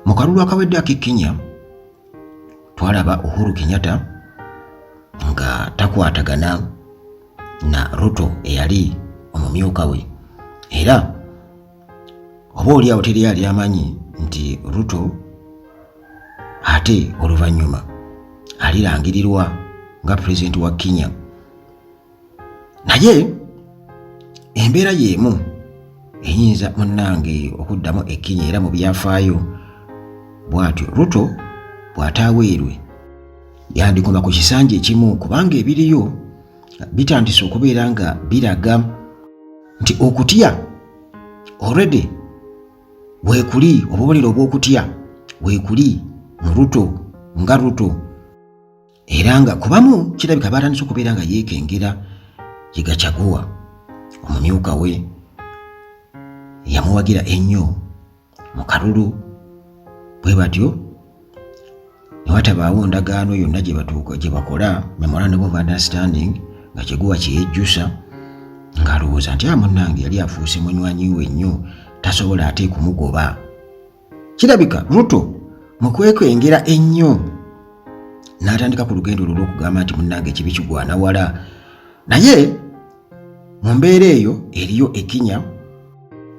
Mu kalulu akawedde ak'Ekenya twalaba Uhuru Kenyatta nga takwatagana na Ruto eyali omumyuka we, era oba oliawo teri yali amanyi nti Ruto ate oluvannyuma alirangirirwa nga pulezidenti wa Kenya. Naye embeera y'emu eyinza munnange okuddamu Kenya era mu byafaayo bw'atyo. Ruto bw'ataaweerwe yandigoma ku kisanja ekimu, kubanga ebiriyo bitandise okubeera nga biraga nti okutya already weekuli, obubonero obw'okutya weekuli mu Ruto nga Ruto, era nga kubamu kirabika batandise okubeera nga yeekengera Gachagua omumyuka we yamuwagira ennyo mu kalulu, bwe batyo ne watabaawo ndagaano yonna gye bakola memorandum of understanding nga Gachagua kyeyejjusa ng'alowooza nti munnange yali afuuse munywanyi we nnyo, tasobola ate kumugoba. Kirabika Ruto mu kwekwengera ennyo n'atandika ku lugendo lwo okugamba nti munnange ekibi kigwana wala. Naye mu mbeera eyo eriyo Kenya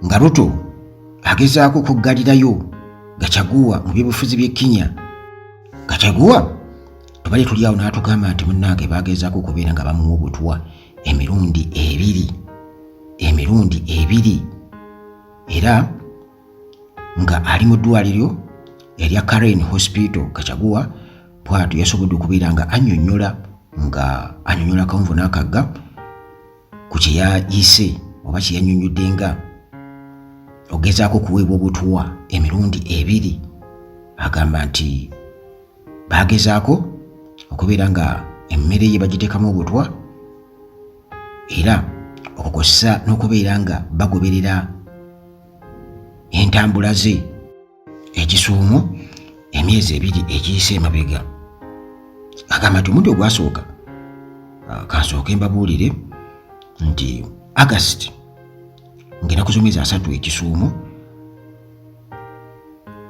nga Ruto agezaako okuggalirayo Gachagua mu byobufuzi by'e Kenya. Gachagua tubali tuli awo n'atugamba nti munnange bagezaako okubeera nga bamuwa obutwa emirundi ebiri, era nga ali mu ddwaliro erya Karen Hospital. Gachagua bw'atyo yasobodde okubeera nga anyonyola kawunvu n'akagga ku kye yayise oba kye yannyonnyodde nga ogezaako okuweebwa obutwa emirundi ebiri. Agamba nti bagezaako okubeera nga emmere ye bagiteekamu obutwa, era okukozesa n'okubeera nga bagoberera entambula ze ekisuumu emyezi ebiri egiyise emabega. Agamba nti omundi ogwasooka kansooke mbabuulire nti August ng'enaku z'omwezi 3 ekisuumu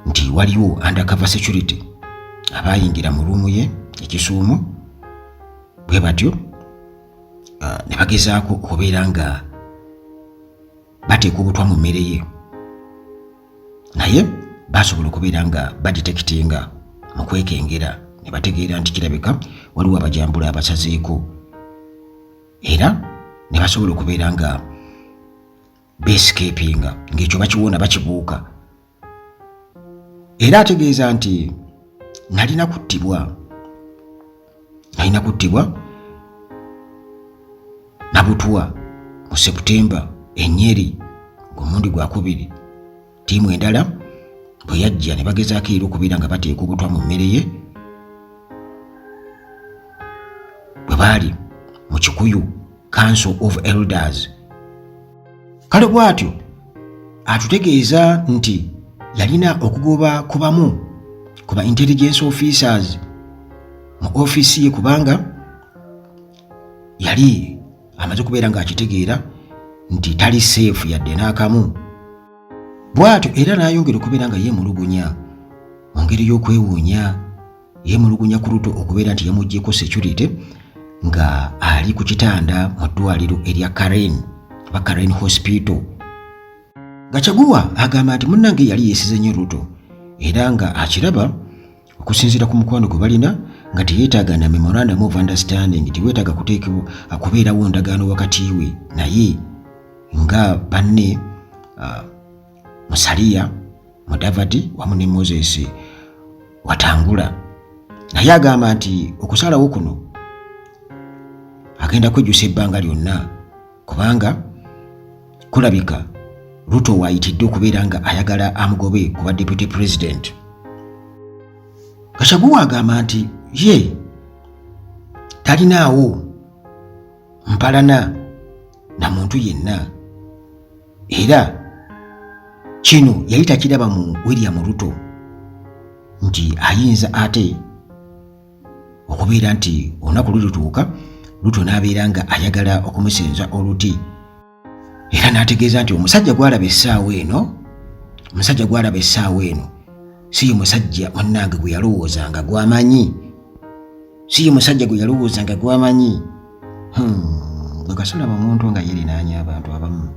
nti waliwo undercover security abayingira mu ruumu ye ekisuumu, bwe batyo ne bagezaako okubeera nga bateeka obutwa mu mmere ye, naye basobola okubeera nga badetectinga mu kwekengera ne bategeera nti kirabika waliwo abajambula abasazeeko, era ne basobola okubeera nga bescapinga ng'ekyo bakiwona bakibuuka. Era ategeeza nti nalina kuttibwa nabutwa mu September Nyeri ng'omundi gwa 2. Ttiimu endala bwe yajja ne bagezaako era okubeera nga bateeka obutwa mu mmere ye bwe baali mu Kikuyu Council of Elders. Kale bw'atyo atutegeeza nti yalina okugoba kubamu ku ba intelligence officers mu office ye, kubanga yali amaze okubeera ng'akitegeera nti tali safe yadde n'akamu. Bw'atyo era n'ayongera okubeera nga yeemulugunya mu ngeri y'okwewuunya, yeemulugunya ku Ruto okubeera nti yamuggyeko security nga ali ku kitanda mu ddwaliro erya Karen Hospital. Gachagua agamba nti munnange yali yeesize nnyo Ruto, era nga akiraba okusinziira ku mukwano gwe balina nga teyeetaaga na memorandum of understanding, teweetaaga kubeerawo ndagaano wakati we naye nga banne Musalia Mudavadi wamu ne Moses Wetangula. Naye agamba nti okusalawo kuno agenda kwejjusa ebbanga lyonna, kubanga kulabika Ruto waayitidde okubeera nga ayagala amugobe kuba deputy president. Gachagua agamba nti ye talinaawo mpalana na muntu yenna, era kino yali takiraba mu William Ruto nti ayinza ate okubeera nti olunaku lulituuka Ruto n'abeera nga ayagala okumusenza oluti, era n'ategeeza nti omusajja gw'alaba essaawa eno si ye musajja munnange gwe yalowoozanga gwamanyi, si ye musajja gwe yalowoozanga gwamanyi. Bwe kasolaba omuntu nga yerinaanya abantu abamu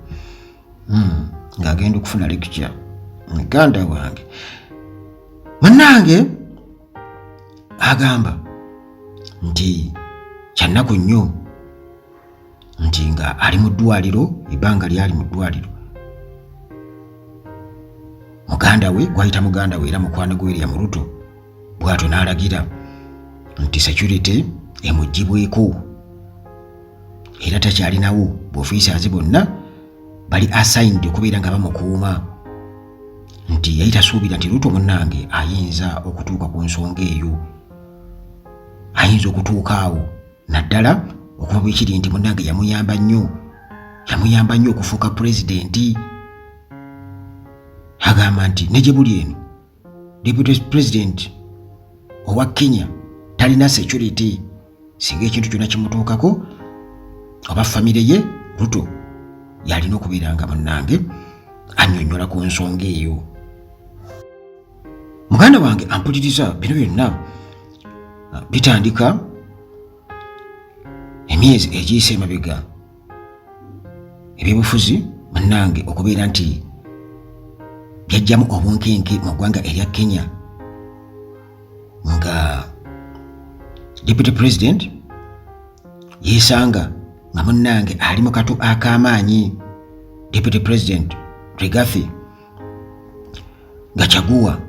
ng'agenda okufuna lecture. Muganda wange munnange agamba nti kyannaku nnyo nti nga ali mu ddwaliro, ebbanga lyali mu ddwaliro, muganda we gwayita muganda we era mukwano gwe William Ruto bw'atyo n'alagira nti security emugibweko era takyalinawo, b'ofiisaazi bonna bali assigned okubeera nga bamukuuma, nti yali tasuubira nti Ruto munnange ayinza okutuuka ku nsonga eyo, ayinza okutuuka awo, naddala okuba bwe kiri nti munnange yamuyamba nnyo okufuuka pulezidenti. Agamba nti ne gye buli eno deputy president owa Kenya talina security, singa ekintu kyonna kimutuukako oba famire ye Ruto yalina okubeera nga munnange annyonnyola ku nsonga eyo. Muganda wange ampuliriza, bino byonna bitandika emyezi egiyise emabega, ebyobufuzi munnange okubeera nti byajjamu obunkenke mu ggwanga erya Kenya, nga deputy president yeesanga nga munnange ali mu katu ak'amaanyi, deputy president Rigathi Gachagua,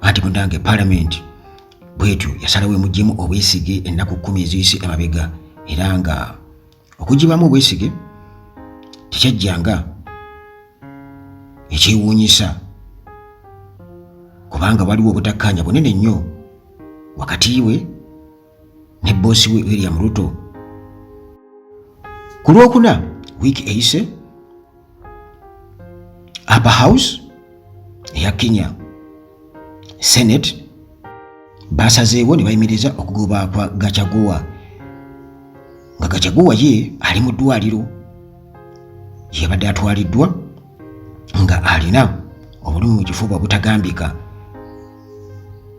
anti munnange parliament bwetyo yasalawo emuggyemu obwesige ennaku 10 eziyise emabega, era nga okuggibwamu obwesige tekyajjanga ekyewuunyisa, kubanga waliwo obutakkaanya bunene nnyo wakati we ne boosi we William Ruto. Ku Lwokuna wiiki eyise, Upper House eya Kenya Senate basazeewo ne bayimiriza okugoba kwa Gachagua, nga Gachagua ye ali mu ddwaliro, yabadde atwaliddwa nga alina obulumi mu kifuba obutagambika,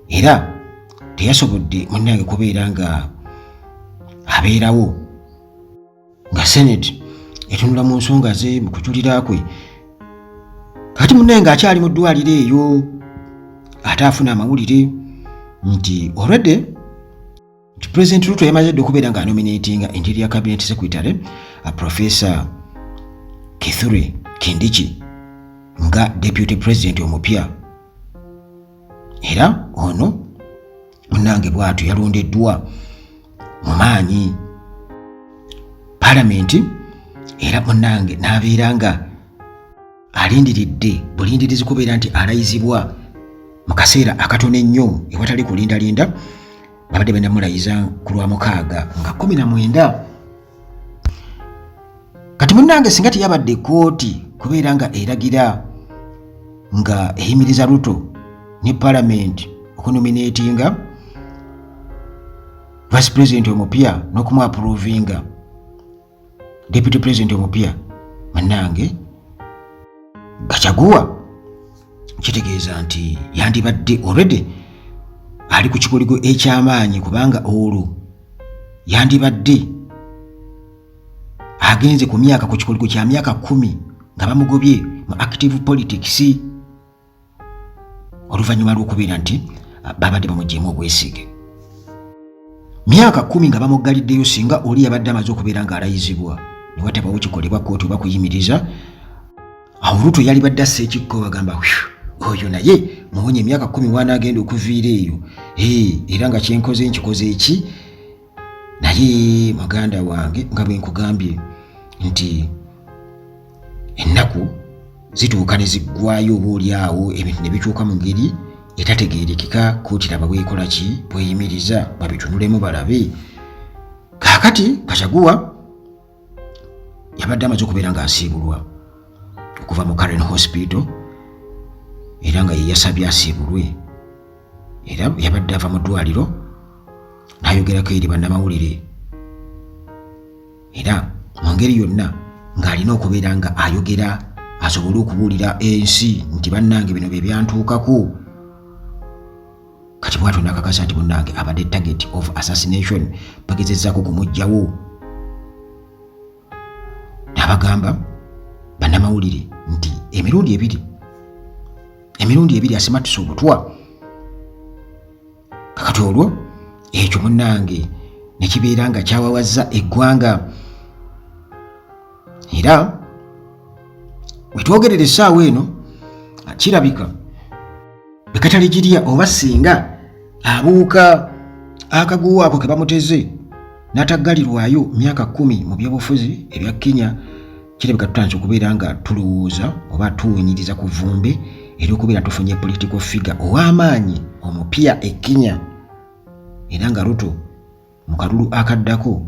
era teyasobodde munnange kubeera nga abeerawo, nga Senate etunula mu nsonga ze mu kujulira kwe. Kati munnange akyali mu ddwaliro eyo, ate afuna amawulire nti already nti President Ruto yamaze dde okubeera nga nominatinga Interior Cabinet Secretary Professor Kithure Kindiki nga deputy president omupya, era ono munnange bw'atyo yalondeddwa mu maanyi parliament, era munnange n'abeera nga alindiridde bulindirizi kubeera nti alayizibwa mu kaseera akatono ennyo ewatali kulindalinda. Babadde bannamulayiza ku Lwamukaaga nga 19. Kati munnange singa teyabadde kooti kubeera nga eragira nga eyimiriza Ruto ne parliament okunominatinga vice president omupya n'okumuapprovinga deputy president omupya, munnange Gachagua kitegeeza nti yandibadde already ali ku kikoligo eky'amaanyi, kubanga olwo yandibadde agenze ku kikoligo kya myaka 10 nga bamugobye mu active politics, oluvannyuma lw'okubeera nti babadde bamuggyemu obwesige. Myaka 10 nga bamuggaliddeyo, singa oli yabadde amaze okubeera nga alayizibwa ne watabawo kikolebwa kooti oba kuyimiriza, awo Ruto yali badde assa ekikko bagamba oyo naye muwonye emyaka 10 wanaagenda okuviira eyo, era nga kyenkoze nkikoze eki. Naye muganda wange nga bwe nkugambye nti ennaku zituuka ne ziggwayo oboolyawo ebintu ne bikyuka mu ngeri etategeerekeka, kooti laba bwekola ki, bweyimiriza babitunulemu balabe. Kaakati Gachagua yabadde amaze okubeera nga asiibulwa okuva mu Karen Hospital, era nga yeyasabye asiibulwe, era yabadde ava mu ddwaliro n'ayogerako eri bannamawulire, era mu ngeri yonna ng'alina okubeera nga ayogera asobole okubuulira ensi nti bannange bino bye byantuukako. Kati bwatyo nakakasa nti munnange abadde target of assassination, bagezezzaako kumuggyawo. N'abagamba bannamawulire nti emirundi ebiri asimatuse obutwa. Kakati olwo ekyo munnange ne kibeera nga kyawawazza eggwanga. Era wetwogerera essaawa eno kirabika bwe katali girya oba singa abuuka akaguwa ako ke bamuteze n'ataggalirwayo myaka 10 mu byobufuzi ebya Kenya, kirabika tutandise okubeera nga tulowooza oba tuwenyiriza ku vumbe ery'okubeera tufunye political figure ow'amaanyi omupya e Kenya. Era nga Ruto mu kalulu akaddako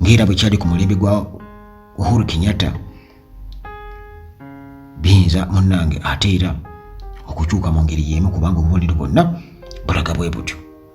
ng'era bwe kyali ku mulembe gwa Uhuru Kenyatta, biyinza munnange ate era okukyuka mu ngeri y'emu kubanga obubonero bwonna bulaga bwe butyo.